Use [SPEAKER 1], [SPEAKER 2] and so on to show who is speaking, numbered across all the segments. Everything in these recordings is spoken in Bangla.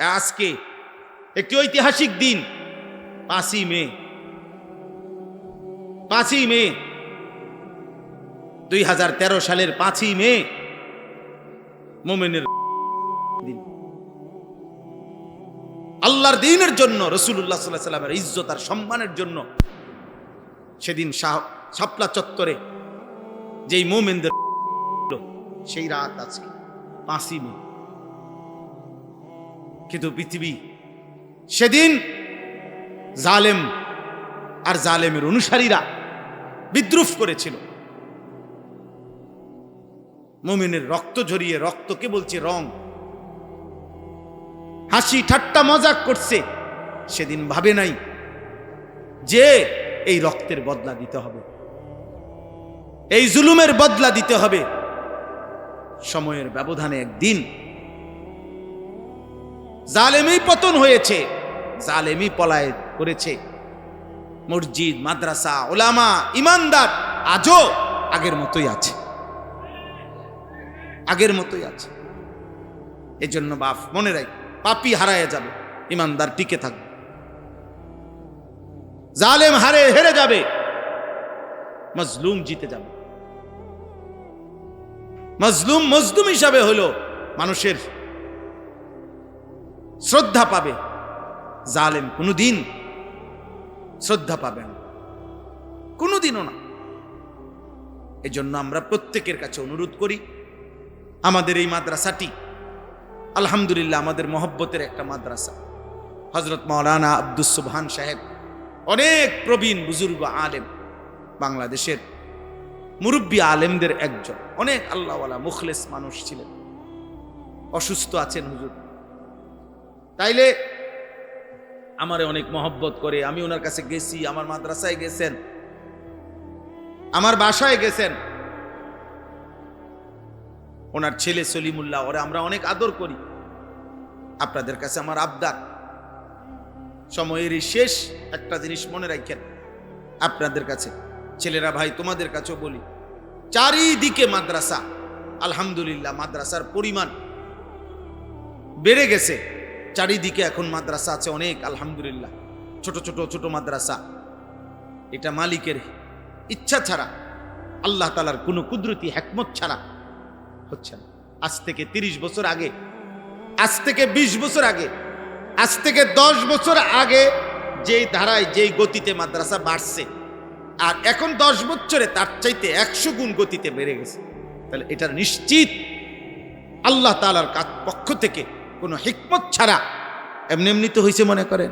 [SPEAKER 1] আজকে একটি ঐতিহাসিক দিন, 5ই মে 2013 সালের 5ই মে মুমিনের দিন। আল্লাহর দ্বীনের জন্য, রাসূলুল্লাহ সাল্লাল্লাহু আলাইহি ওয়াসাল্লামের ইজ্জত আর সম্মানের জন্য সেদিন শাপলা চত্বরে যেই মুমিনদের সেই রাত আজকে 5ই মে। কিন্তু পৃথিবী সেদিন জালেম আর জালেমের অনুসারীরা বিদ্রুপ করেছিল। মুমিনের রক্ত ঝরিয়ে, রক্তকে বলছে রং, হাসি ঠাট্টা মজাক করছে। সেদিন ভাবে নাই যে এই রক্তের বদলা দিতে হবে, এই জুলুমের বদলা দিতে হবে। সময়ের ব্যবধানে একদিন জালেমই পতন হয়েছে, জালেমই পলায়ন করেছে। মসজিদ, মাদ্রাসা, ওলামা, ইমানদার আজও আগের মতোই আছে, আগের মতোই আছে। এজন্য বাপ মনে রাখ, পাপী হারায় যাবে, ইমানদার টিকে থাকবে। জালেম হেরে যাবে, মজলুম জিতে যাবে। মজলুম হিসাবে হলো মানুষের শ্রদ্ধা পাবে, জালেম কোনোদিন শ্রদ্ধা পাবে না, কোনোদিনও না। এজন্য আমরা প্রত্যেকের কাছে অনুরোধ করি, আমাদের এই মাদ্রাসাটি আলহামদুলিল্লাহ আমাদের মহব্বতের একটা মাদ্রাসা। হযরত মাওলানা আব্দুস সুবহান সাহেব অনেক প্রবীণ বুজুর্গ আলেম, বাংলাদেশের মুরব্বী আলেমদের একজন, অনেক আল্লাহওয়ালা মুখলেস মানুষ ছিলেন। অসুস্থ আছেন হুজুর, তাইলে আমারে অনেক মহব্বত করে। আমি ওনার কাছে গেছি, আমার মাদ্রাসায় গেছেন, আমার বাসায় গেছেন। ওনার ছেলে সলিমুল্লাহ, ওরা আমরা অনেক আদর করি। আপনাদের কাছে আমার আবদার, সময়ের শেষ একটা জিনিস মনে রাখেন আপনাদের কাছে, ছেলেরা ভাই তোমাদের কাছেও বলি, চারিদিকে মাদ্রাসা। আলহামদুলিল্লাহ মাদ্রাসার পরিমাণ বেড়ে গেছে, চারিদিকে এখন মাদ্রাসা আছে অনেক, আলহামদুলিল্লাহ। ছোট ছোট ছোট মাদ্রাসা, এটা মালিকের ইচ্ছা ছাড়া, আল্লাহ তাআলার কোনো কুদরতি হিকমত ছাড়া হচ্ছে না। আজ থেকে 30 বছর আগে, আজ থেকে 20 বছর আগে, আজ থেকে 10 বছর আগে যেই ধারায় যেই গতিতে মাদ্রাসা বাড়ছে, আর এখন 10 বছরে তার চাইতে 100 গুণ গতিতে বেড়ে গেছে। তাহলে এটা নিশ্চিত আল্লাহ তাআলার পক্ষ থেকে কোনো হিকমত ছাড়া এমনি এমনি তো হয়েছে মনে করেন।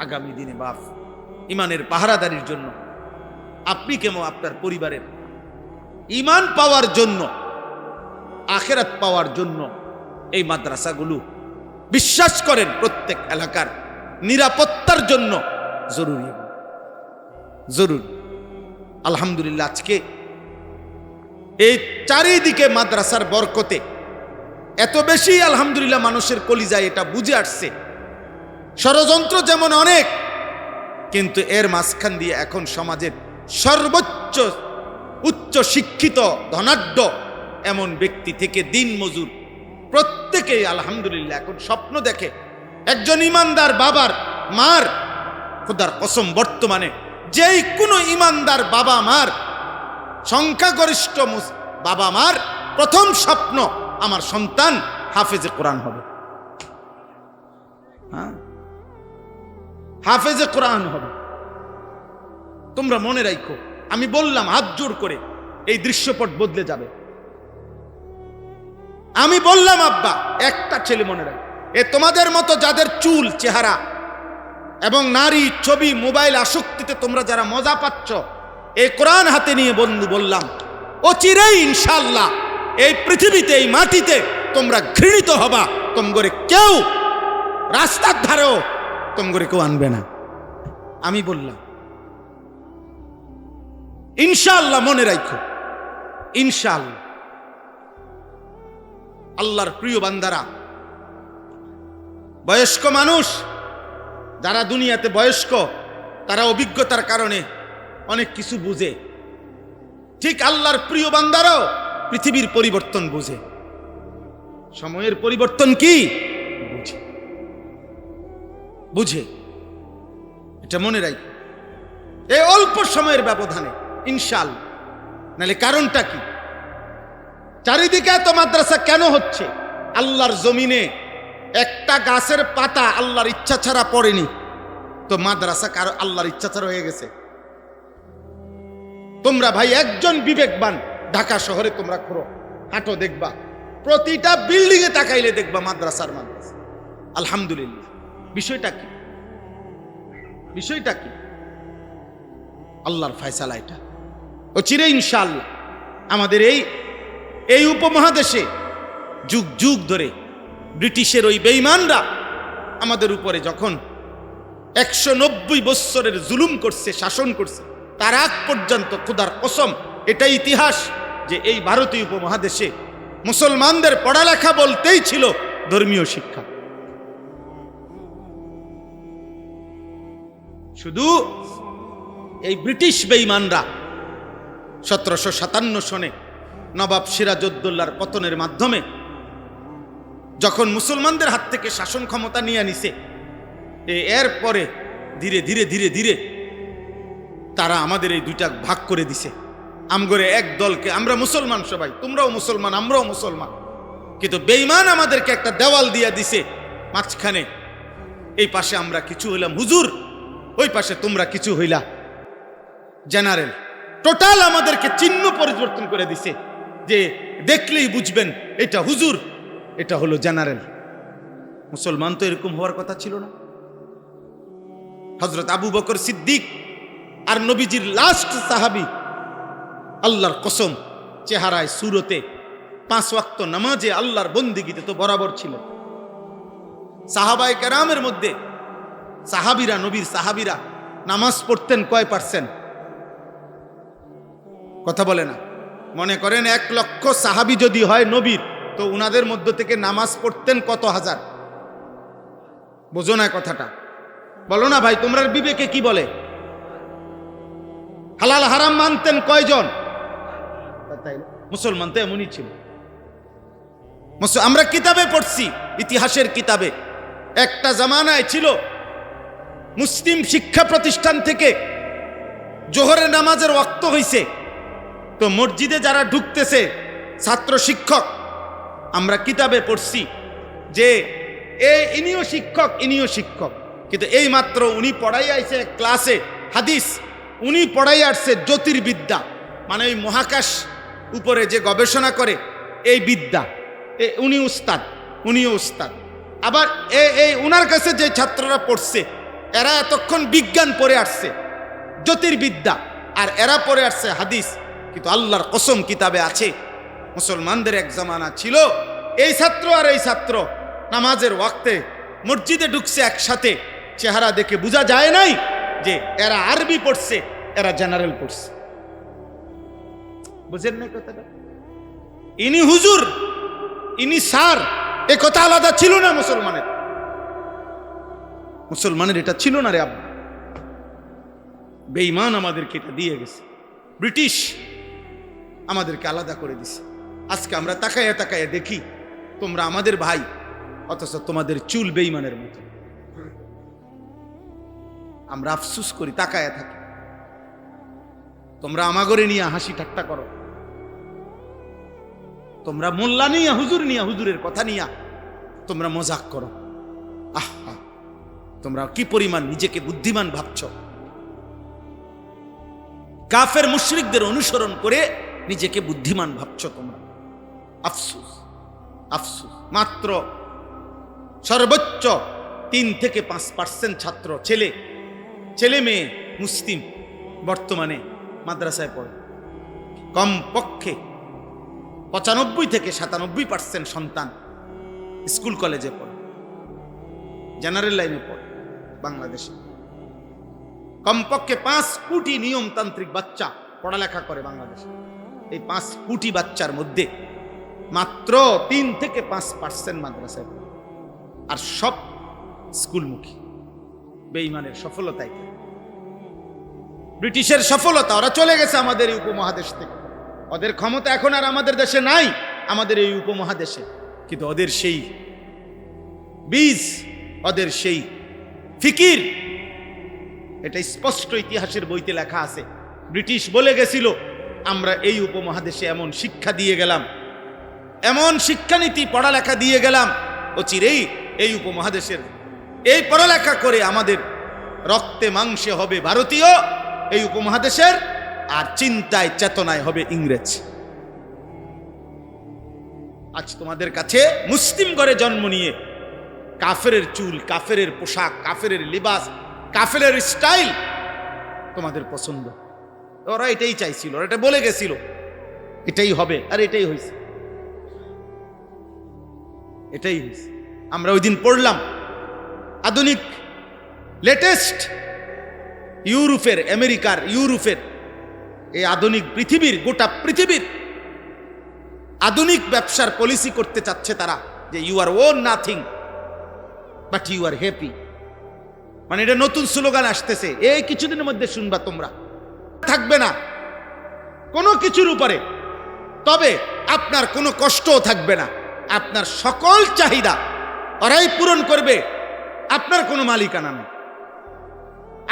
[SPEAKER 1] আগামী দিনে বাপ ইমানের পাহারাদারির জন্য, আপনি কেমন আপনার পরিবারের ইমান পাওয়ার জন্য, আখিরাত পাওয়ার জন্য এই মাদ্রাসাগুলো বিশ্বাস করেন প্রত্যেক এলাকার নিরাপত্তার জন্য জরুরি, জরুরি। আলহামদুলিল্লাহ আজকে এই চারিদিকে মাদ্রাসার বরকতে এত বেশি আলহামদুলিল্লাহ মানুষের কলিজায় এটা বুঝে আসছে। ষড়যন্ত্র যেমন অনেক, কিন্তু এর মাঝখান দিয়ে এখন সমাজের সর্বোচ্চ উচ্চ শিক্ষিত ধনাঢ্য এমন ব্যক্তি থেকে দিন মজুর প্রত্যেকেই আলহামদুলিল্লাহ এখন স্বপ্ন দেখে একজন ইমানদার বাবার মার, খোদার কসম বর্তমানে যেই কোনো ইমানদার বাবা মার, সংখ্যাগরিষ্ঠ বাবা মার প্রথম স্বপ্ন আমার সন্তান হাফেজে কোরআন হবে, হ্যাঁ হাফেজে কোরআন হবে। তোমরা মনে রাখো, আমি বললাম হাত জোর করে, এই দৃশ্যপট বদলে যাবে। আমি বললাম আব্বা একটা ছেলে মনে রাখ, এ তোমাদের মতো যাদের চুল, চেহারা এবং নারী ছবি, মোবাইল আসক্তিতে তোমরা যারা মজা পাচ্ছ, এই কোরআন হাতে নিয়ে বন্ধু বললাম অচিরেই ইনশাআল্লাহ এই পৃথিবীতে, এই মাটিতে তোমরা ঘৃণিত হবা। তোমগরে কেউ রাস্তার ধারেও তোমগরে কেউ আনবে না। আমি বললাম ইনশাআল্লাহ, মনে রাখো ইনশাআল্লাহ। আল্লাহর প্রিয় বান্দারা, বয়স্ক মানুষ যারা দুনিয়াতে বয়স্ক, তারা অভিজ্ঞতার কারণে অনেক কিছু বুঝে। ঠিক আল্লাহর প্রিয় বান্দারাও পৃথিবীর পরিবর্তন বুঝে। সময়ের পরিবর্তন কি বুঝে বুঝে, এটা মনে রাখি। এই অল্প সময়ের ব্যবধানে ইনশাআল্লাহ। নাহলে কারণটা কি? চারিদিকে এত মাদ্রাসা কেন হচ্ছে? আল্লাহর জমিনে একটা গাছের পাতা আল্লাহর ইচ্ছা ছাড়া পড়েনি, তো মাদ্রাসা কারো আল্লাহর ইচ্ছা ছাড়া হয়ে গেছে? তোমরা ভাই একজন বিবেকবান ঢাকা শহরে তোমরা খোরো হাঁটো, দেখবা প্রতিটা বিল্ডিং এ তাকাইলে দেখবা মাদ্রাসার মাদ্রাসা। আলহামদুলিল্লাহ। বিষয়টা কি? বিষয়টা কি? আল্লাহর ফয়সালা এটা। ও চিরে ইনশাআল্লাহ আমাদের এই উপমহাদেশে যুগ যুগ ধরে ব্রিটিশের ওই বেঈমানরা আমাদের উপরে যখন 190 বৎসরের জুলুম করছে, শাসন করছে, তার আগ পর্যন্ত খোদার কসম এটাই ইতিহাস যে এই ভারতীয় উপমহাদেশে মুসলমানদের পড়ালেখা বলতেই ছিল ধর্মীয় শিক্ষা। শুধু এই ব্রিটিশ বেঈমানরা 1757 সনে নবাব সিরাজউদ্দৌলার পতনের মাধ্যমে যখন মুসলমানদের হাত থেকে শাসন ক্ষমতা নিয়ে নিছে, এরপরে ধীরে ধীরে ধীরে ধীরে তারা আমাদের এই দুইটা ভাগ করে দিছে। আমগরে এক দলকে, আমরা মুসলমান সবাই, তোমরাও মুসলমান আমরাও মুসলমান, কিন্তু বেঈমান আমাদেরকে একটা দেওয়াল দিয়া দিছে মাঝখানে। এই পাশে আমরা কিছু হইলাম হুজুর, ওই পাশে তোমরা কিছু হইলা জেনারেল। টোটাল আমাদেরকে চিহ্ন পরিবর্তন করে দিছে যে দেখলেই বুঝবেন এটা হুজুর, এটা হলো জেনারেল। মুসলমান তো এরকম হওয়ার কথা ছিল না। হযরত আবু বকর সিদ্দিক আর নবীজির লাস্ট সাহাবী, আল্লাহর কসম চেহারায় সুরতে 5 ওয়াক্ত নামাজে আল্লাহর বন্দেগীতে তো বরাবর ছিল। সাহাবায়ে কেরামের মধ্যে সাহাবীরা, নবীর সাহাবীরা নামাজ পড়তেন কয় পার্সেন্ট? কথা বলে না। মনে করেন 1 লক্ষ সাহাবী যদি হয় নবীর, তো উনাদের মধ্য থেকে নামাজ পড়তেন কত হাজার? বোঝো না কথাটা? বলো না ভাই, তোমরা বিবেকে কি বলে? হালাল হারাম মানতেন কয়জন? মুসলমান তো এমনই ছিল। আমরা কিতাবে পড়ছি, ইতিহাসের কিতাবে একটা জামানায় ছিল মুসলিম শিক্ষা প্রতিষ্ঠান থেকে জোহরের নামাজের ওয়াক্ত হইছে, তো মসজিদে যারা ঢুকতেছে ছাত্র শিক্ষক, আমরা কিতাবে পড়ছি যে ইনিও শিক্ষক ইনিও শিক্ষক, কিন্তু এই মাত্র উনি পড়াই আইছে ক্লাসে হাদিস, উনি পড়াই আসছে জ্যোতির্বিদ্যা, মানে ওই মহাকাশ উপরে যে গবেষণা করে এই বিদ্যা, উনি উস্তাদ, উনিও উস্তাদ। আবার উনার কাছে যে ছাত্ররা পড়ছে এরা এতক্ষণ বিজ্ঞান পড়ে আসছে, জ্যোতির্বিদ্যা, আর এরা পড়ে আসছে হাদিস। কিন্তু আল্লাহর কসম কিতাবে আছে, মুসলমানদের এক জামানা ছিল এই ছাত্র আর এই ছাত্র নামাজের ওয়াক্তে মসজিদে ঢুকছে একসাথে, চেহারা দেখে বোঝা যায় নাই যে এরা আরবি পড়ছে এরা জেনারেল পড়ছে। বুঝেন না কথাটা? ইনি হুজুর ইনি স্যার, এ কথা আলাদা ছিল না মুসলমানের। মুসলমানের এটা ছিল না রে আব্বা। বেঈমান আমাদেরকে এটা দিয়ে গেছে, ব্রিটিশ আমাদেরকে আলাদা করে দিছে। আজকে আমরা তাকায়া তাকায়া দেখি তোমরা আমাদের ভাই, অথচ তোমাদের চুল বেঈমানের মতো। আমরা আফসুস করি, তাকায়া থাকি। তোমরা আমাগরে নিয়ে হাসি ঠাট্টা করো, তোমরা মোল্লা নিয়া হুজুর নিয়া হুজুরের কথা নিয়া তোমরা মজাক করো। আহা, তোমরা কি পরিমাণ নিজেকে বুদ্ধিমান ভাবছ। কাফের মুশরিকদের অনুসরণ করে নিজেকে বুদ্ধিমান ভাবছ তোমরা। আফসুস, আফসুস। মাত্র সর্বোচ্চ 3 থেকে 5% ছাত্র ছেলে মেয়ে মুসলিম বর্তমানে মাদ্রাসায় পড়ে। কমপক্ষে 95 থেকে 97% সন্তান স্কুল কলেজে পড়ে, জেনারেল লাইনে পড়ে। বাংলাদেশে কমপক্ষে 5 কোটি নিয়মতান্ত্রিক বাচ্চা পড়ালেখা করে বাংলাদেশে। এই 5 কোটি বাচ্চার মধ্যে মাত্র 3 থেকে 5% মাদ্রাসায় পড়ে, আর সব স্কুলমুখী। বেঈমানের সফলতাই, ব্রিটিশের সফলতা, ওরা চলে গেছে আমাদের এই উপমহাদেশ থেকে। ওদের ক্ষমতা এখন আর আমাদের দেশে নাই, আমাদের এই উপমহাদেশে। কিন্তু ওদের সেই বীজ, ওদের সেই ফিকির, এটা স্পষ্ট ইতিহাসের বইতে লেখা আছে। ব্রিটিশ বলে গেছিল, আমরা এই উপমহাদেশে এমন শিক্ষা দিয়ে গেলাম, এমন শিক্ষানীতি পড়ালেখা দিয়ে গেলাম, অচিরেই এই উপমহাদেশের এই পড়ালেখা করে আমাদের রক্তে মাংসে হবে ভারতীয় এই উপমহাদেশের, আর চিন্তায় চেতনায় হবে ইংরেজ। আজ তোমাদের কাছে মুসলিম ঘরে জন্ম নিয়ে কাফেরের চুল, কাফেরের পোশাক, কাফেরের লিবাস, কাফেরের স্টাইল তোমাদের পছন্দ। ওরা এটাই চাইছিল, ওরা এটা বলে গেছিল এটাই হবে, আর এটাই হয়েছে, এটাই হয়েছে। আমরা ওই দিন পড়লাম আধুনিক লেটেস্ট ইউরোপের, আমেরিকার, ইউরোপের এই আধুনিক পৃথিবীর, গোটা পৃথিবীর আধুনিক ব্যবসার পলিসি করতে চাচ্ছে তারা, যে you are own nothing but you are happy. মানে এটা নতুন স্লোগান আসতেছে, এই কিছুদিনের মধ্যে শুনবা তোমরা। থাকবে না কোনো কিছুর উপরে, তবে আপনার কোনো কষ্টও থাকবে না, আপনার সকল চাহিদা ওরাই পূরণ করবে, আপনার কোনো মালিকানা নেই,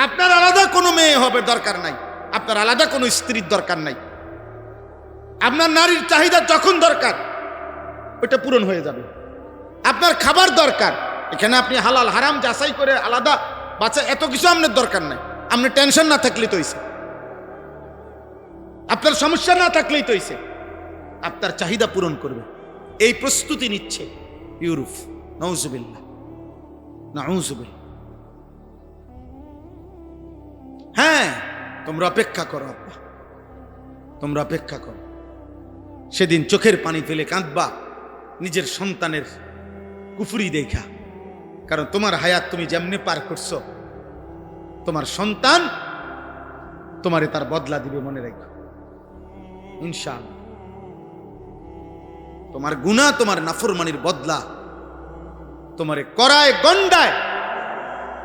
[SPEAKER 1] আপনার আলাদা কোনো মেয়ে হবে দরকার নাই, আপনার আলাদা কোনো স্ত্রীর দরকার নাই, আপনার নারীর চাহিদা যখন দরকার ওটা পূরণ হয়ে যাবে। আপনার খাবার দরকার, এখানে আপনি হালাল হারাম যাচাই করে আলাদা বাচ্চা, এত কিছু আপনার দরকার নাই। আপনি টেনশন না থাকলেই তো হইছে, আপনার সমস্যা না থাকলেই তো হইছে, আপনার চাহিদা পূরণ করবে। এই প্রস্তুতি নিচ্ছে ইউরোপ। নাউজুবিল্লাহ, নাউজুবিল্লাহ। হ্যাঁ, তোমরা অপেক্ষা করো আব্বা, তোমরা অপেক্ষা করো। সেদিন চোখের পানি ফেলে কাঁদবা নিজের সন্তানের কুফরি দেখা, কারণ তোমার হায়াত তুমি যেমনি পার করছো, তোমার সন্তান তোমারে তার বদলা দিবে, মনে রাখো ইনশাআল্লাহ। তোমার গুনাহ, তোমার নাফরমানির বদলা তোমারে করায় গন্ডায়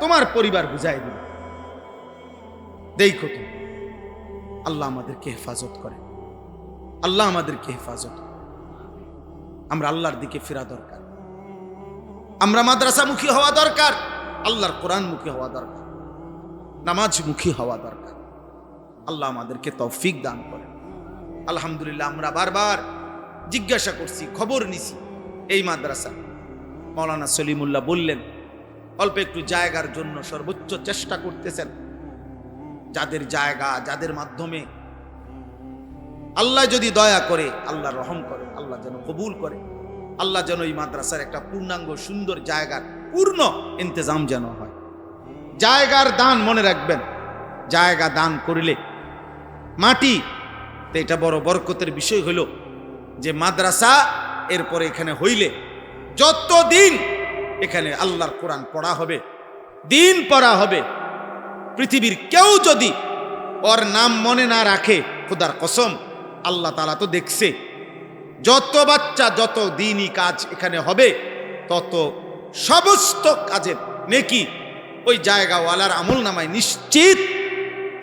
[SPEAKER 1] তোমার পরিবার বুঝাই দিবে। দেখো তো, আল্লাহ আমাদেরকে হেফাজত করে, আল্লাহ আমাদেরকে হেফাজত করে। আমরা আল্লাহর দিকে ফেরা দরকার, আমরা মাদ্রাসামুখী হওয়া দরকার, আল্লাহর কোরআনমুখী হওয়া দরকার, নামাজমুখী হওয়া দরকার। আল্লাহ আমাদেরকে তৌফিক দান করে। আলহামদুলিল্লাহ, আমরা বারবার জিজ্ঞাসা করছি, খবর নিছি, এই মাদ্রাসা মাওলানা সলিমুল্লাহ বললেন অল্প একটু জায়গার জন্য সর্বোচ্চ চেষ্টা করতেছেন। যাদের জায়গা, যাদের মাধ্যমে আল্লাহ যদি দয়া করে, আল্লাহ রহম করে, আল্লাহ যেন কবুল করে, আল্লাহ যেন এই মাদ্রাসার একটা পূর্ণাঙ্গ সুন্দর জায়গার পূর্ণ ইন্তজাম যেন হয়। জায়গার দান মনে রাখবেন, জায়গা দান করলে মাটি, তো এটা বড় বরকতের বিষয় হলো যে মাদ্রাসা এরপরে এখানে হইলে যতদিন এখানে আল্লাহর কোরআন পড়া হবে, দিন পড়া হবে, পৃথিবীর কেউ যদি ওর নাম মনে না রাখে, খোদার কসম আল্লাহ তাআলা তো দেখছে, যত বাচ্চা, যত দিনই কাজ এখানে হবে, তত সমস্ত কাজের নেকি ওই জায়গাওয়ালার আমল নামায় নিশ্চিত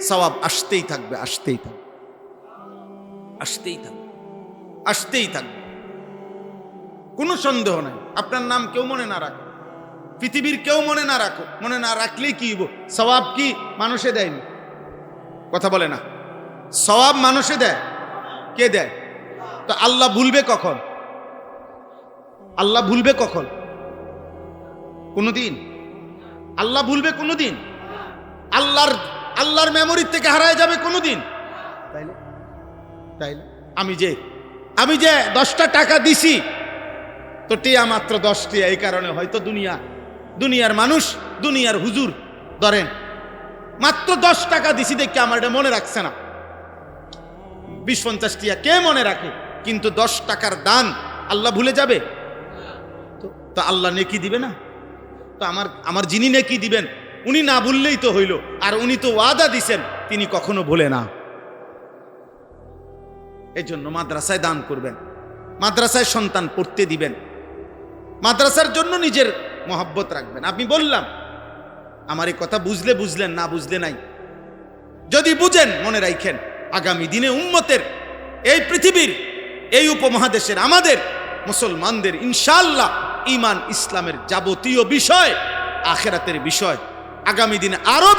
[SPEAKER 1] সওয়াব আসতেই থাকবে, আসতেই থাকবে, আসতেই থাকবে, আসতেই থাকবে, কোনো সন্দেহ নাই। আপনার নাম কেউ মনে না রাখে, পৃথিবীর কেউ মনে না রাখো, মনে না রাখলেই কি হইব? সওয়াব কি মানুষে দেয়নি? কথা বলে না, সওয়াব মানুষে দেয়, কে দেয়? তো আল্লাহ ভুলবে কখন? আল্লাহ ভুলবে কখন? কোনদিন আল্লাহ ভুলবে? কোনদিন আল্লাহর মেমোরি থেকে হারায় যাবে কোনদিন? তাইলে তাইলে আমি যে 10টা টাকা দিছি, তো টিয়া মাত্র 10টি, এই কারণে হয়তো দুনিয়ার মানুষ, দুনিয়ার হুজুর ধরেন মাত্র 10 টাকা দিছি দেখে আমার এটা মনে রাখছে না। 20-50 টিয়া কে মনে রাখে? কিন্তু 10 টাকার দান আল্লাহ ভুলে যাবে? তো আল্লাহ নেকি দিবে না? তো আমার যিনি নেকি দিবেন উনি না ভুললেই তো হইল, আর উনি তো ওয়াদা দিছেন তিনি কখনো ভুলে না। এই জন্য মাদ্রাসায় দান করবেন, মাদ্রাসায় সন্তান পড়তে দিবেন, মাদ্রাসার জন্য নিজের মহব্বত রাখবেন। আমি বললাম, আমার এই কথা বুঝলে বুঝলেন, না বুঝলে নাই। যদি বুঝেন মনে রাখেন, আগামী দিনে উম্মতের, এই পৃথিবীর, এই উপমহাদেশের, আমাদের মুসলমানদের ইনশাআল্লাহ ঈমান ইসলামের যাবতীয় বিষয়, আখিরাতের বিষয় আগামী দিনে আরো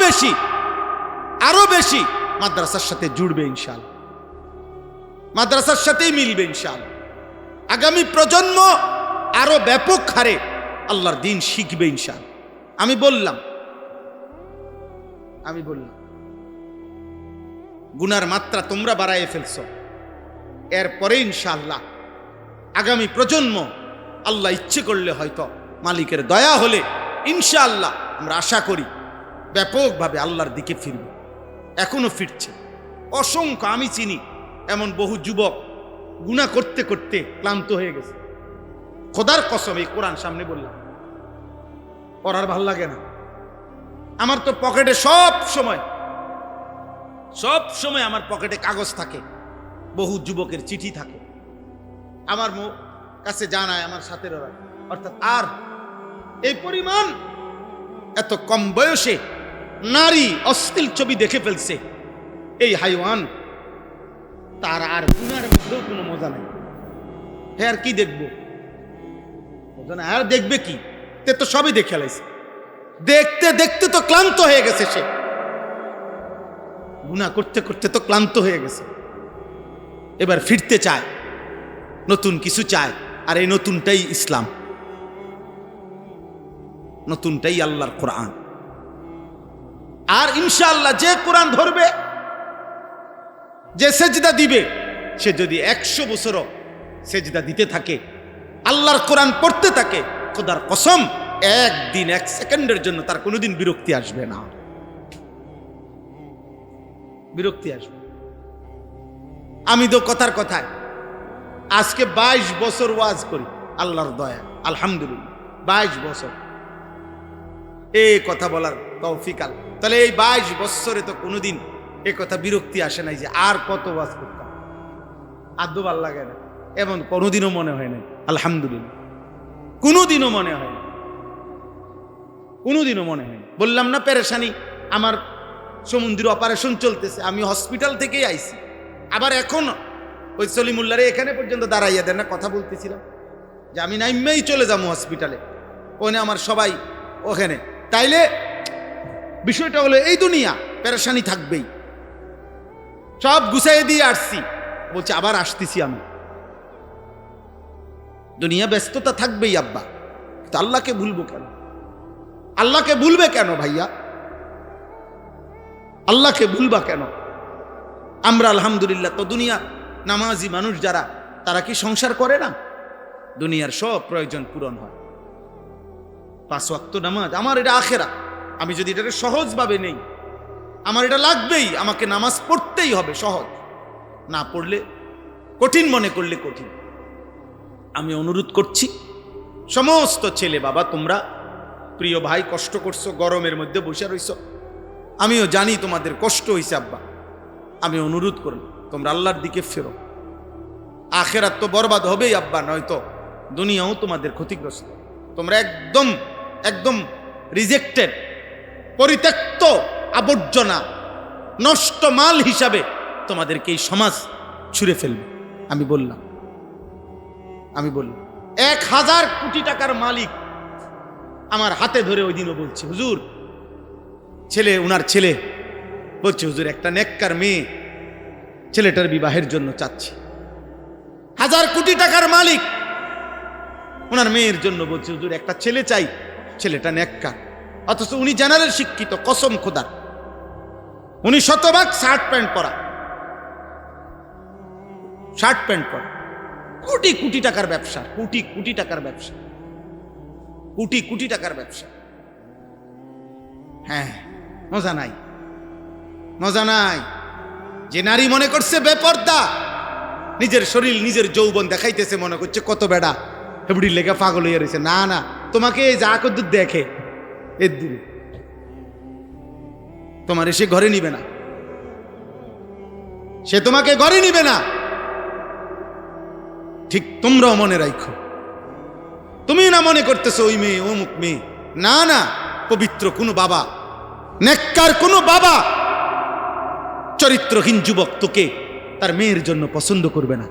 [SPEAKER 1] বেশি মাদ্রাসার সাথে জুড়বে ইনশাআল্লাহ, মাদ্রাসার সাথেই মিলবে ইনশাআল্লাহ। আগামী প্রজন্ম আরো ব্যাপক হারে আল্লাহর দ্বীন শিখবে ইনশাআল্লাহ। আমি বললাম গুনার মাত্রা তোমরা বাড়াইয়ে ফেলছো, এরপরে ইনশাআল্লাহ আগামী প্রজন্ম আল্লাহ ইচ্ছে করলে, হয়তো মালিকের দয়া হলে ইনশাআল্লাহ আমরা আশা করি ব্যাপকভাবে আল্লাহর দিকে ফিরবে। এখনো ফিরছে অসংখ্য। আমি চিনি এমন বহু যুবক গুনাহ করতে করতে ক্লান্ত হয়ে গেছে। খোদার কসম, এই কোরআন সামনে বললাম, পড়ার ভাল লাগে না। আমার তো পকেটে সব সময় আমার পকেটে কাগজ থাকে, বহু যুবকের চিঠি থাকে, আমার কাছে জানায় আমার সাথে, অর্থাৎ আর এই পরিমাণ এত কম বয়সে নারী অশ্লীল ছবি দেখে ফেলছে, এই হাইওয়ান তার আর গুনার মধ্যেও কোনো মজা নাই। হ্যাঁ, আর কি দেখবো? মজা না, আর দেখবে কি? তে তো সবই দেখে লাইছে, দেখতে দেখতে তো ক্লান্ত হয়ে গেছে সে, গুনাহ করতে করতে তো ক্লান্ত হয়ে গেছে। এবার ফিরতে চায়, নতুন কিছু চায়, আর এই নতুনটাই ইসলাম, নতুনটাই আল্লাহর কোরআন। আর ইনশাআল্লাহ যে কোরআন ধরবে, যে সেজদা দিবে, সে যদি 100 বছরও সেজদা দিতে থাকে, আল্লাহর কোরআন পড়তে থাকে, খোদার কসম একদিন 1 সেকেন্ডের জন্য তার কোনোদিন বিরক্তি আসবে না, বিরক্তি আসবে। আমি তো কথায় আজকে 22 বছর ওয়াজ করি, আল্লাহর দয়া আলহামদুলিল্লাহ, 22 বছর এই কথা বলার তৌফিক আল্লাহ। তাহলে এই 22 বছরে তো কোনোদিন এ কথা বিরক্তি আসে নাই যে আর কত ওয়াজ করতাম, আদৌ ভাল লাগে না, এমন কোনোদিনও মনে হয় না। আলহামদুলিল্লাহ, কোনোদিনও মনে হয় না, কোনোদিনও মনে হয় না। বললাম না পেরেশানি, আমার সমুদ্রের অপারেশন চলতেছে, আমি হসপিটাল থেকেই আইছি, আবার এখন ওই সলিমুল্লাহরে এখানে পর্যন্ত দাঁড়াইয়া দেন না, কথা বলতেছিলাম যে আমি নাইমেই চলে যাবো হসপিটালে, ওখানে আমার সবাই ওখানে। তাইলে বিষয়টা হলো এই দুনিয়া পেরেশানি থাকবেই, সব গুছাইয়ে দিয়ে আসছি, বলছে আবার আসতেছি আমি। দুনিয়া ব্যস্ততা থাকবেই আব্বা, তো আল্লাহকে ভুলবো কেন? আল্লাহকে ভুলবে কেন ভাইয়া? আল্লাহকে ভুলবা কেন? আমরা আলহামদুলিল্লাহ তো দুনিয়া নামাজি মানুষ যারা, তারা কি সংসার করে না? দুনিয়ার সব প্রয়োজন পূরণ হয়, 5 ওয়াক্ত নামাজ। আমার এটা আখেরা, আমি যদি এটাকে সহজভাবে নেই, আমার এটা লাগবেই, আমাকে নামাজ পড়তেই হবে, সহজ না পড়লে কঠিন, মনে করলে কঠিন। আমি অনুরোধ করছি সমস্ত ছেলে বাবা, তোমরা প্রিয় ভাই কষ্ট করছো, গরমের মধ্যে বসে রইছো, আমিও জানি তোমাদের কষ্ট হয়েছে আব্বা, আমি অনুরোধ করব তোমরা আল্লাহর দিকে ফেরো। আখেরাত তো বরবাদ হবেই আব্বা, নয়তো দুনিয়াও তোমাদের ক্ষতিগ্রস্ত। তোমরা একদম একদম রিজেক্টেড, পরিত্যক্ত আবর্জনা, নষ্ট মাল হিসাবে তোমাদেরকে এই সমাজ ছুঁড়ে ফেলবে। আমি বললাম 1000 কোটি টাকার মালিক আমার হাতে ধরে ওই দিনও বলছে, হুজুর ওনার ছেলে বলছে, হুজুর একটা নেককার মেয়ে, ছেলেটার বিবাহের জন্য চাচ্ছি। 1000 কোটি টাকার মালিক ওনার মেয়ের জন্য বলছে, হুজুর একটা ছেলে চাই, ছেলেটা নেককার। অথচ উনি জেনারেল শিক্ষিত, কসম খোদার, উনি শতভাগ শার্ট প্যান্ট পরা, কোটি কোটি টাকার ব্যবসা, কোটি টাকার ব্যবসা, কোটি টাকার ব্যবসা। হ্যাঁ, মজা নাই। যে নারী মনে করছে বেপর্দা, নিজের শরীর নিজের যৌবন দেখাইতেছে, মনে করছে কত বেড়া, হেবড়ির লেগে পাগল হয়ে রয়েছে। না, তোমাকে যা কদ্দুর দেখে এর দূরে, তোমার এসে ঘরে নিবে না, সে তোমাকে ঘরে নিবে না। ঠিক তোমরাও মনে রাখো, তুমি না মনে করতেছো ওই মেয়ে অমুক মেয়ে, না, পবিত্র কোনো বাবা, নেককার কোনো বাবা, চরিত্রহীন যুবক তোকে তার মেয়ের জন্য পছন্দ করবে না।